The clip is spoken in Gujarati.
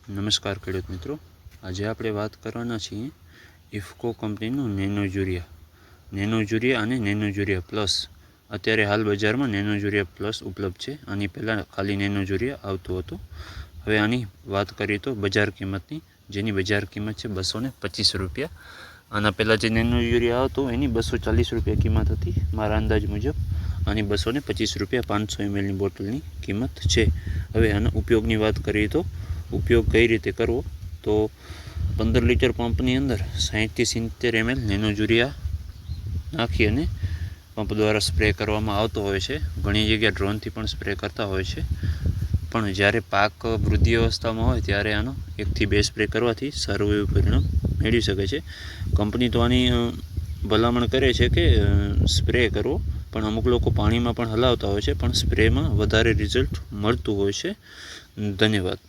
નમસ્કાર ખેડૂત મિત્રો, આજે આપણે વાત કરવાના છીએ ઇફકો કંપનીનું નેનો યુરિયા અને નેનો યુરિયા પ્લસ. અત્યારે હાલ બજારમાં નેનો યુરિયા પ્લસ ઉપલબ્ધ છે. આની પહેલાં ખાલી નેનો યુરિયા આવતું હતું. હવે આની વાત કરીએ તો બજાર કિંમતની, જેની બજાર કિંમત છે 225 રૂપિયા. આના પહેલાં જે નેનો યુરિયા આવતો એની 240 રૂપિયા કિંમત હતી. મારા અંદાજ મુજબ આની 225 રૂપિયા 500 mlની બોટલની કિંમત છે. હવે આના ઉપયોગની વાત કરીએ તો ઉપયોગ કઈ રીતે કરવો, તો 15 લીટર પંપની અંદર 60 થી 70 ml નેનો યુરિયા નાખી અને પંપ દ્વારા સ્પ્રે કરવામાં આવતો હોય છે. ઘણી જગ્યાએ ડ્રોનથી પણ સ્પ્રે કરતા હોય છે, પણ જ્યારે પાક વૃદ્ધિ અવસ્થામાં હોય ત્યારે આનો 1 થી 2 સ્પ્રે કરવાથી સારું એવું પરિણામ મેળવી શકે છે. કંપની તો આની ભલામણ કરે છે કે સ્પ્રે કરવો, પણ અમુક લોકો પાણીમાં પણ હલાવતા હોય છે, પણ સ્પ્રેમાં વધારે રિઝલ્ટ મળતું હોય છે. ધન્યવાદ.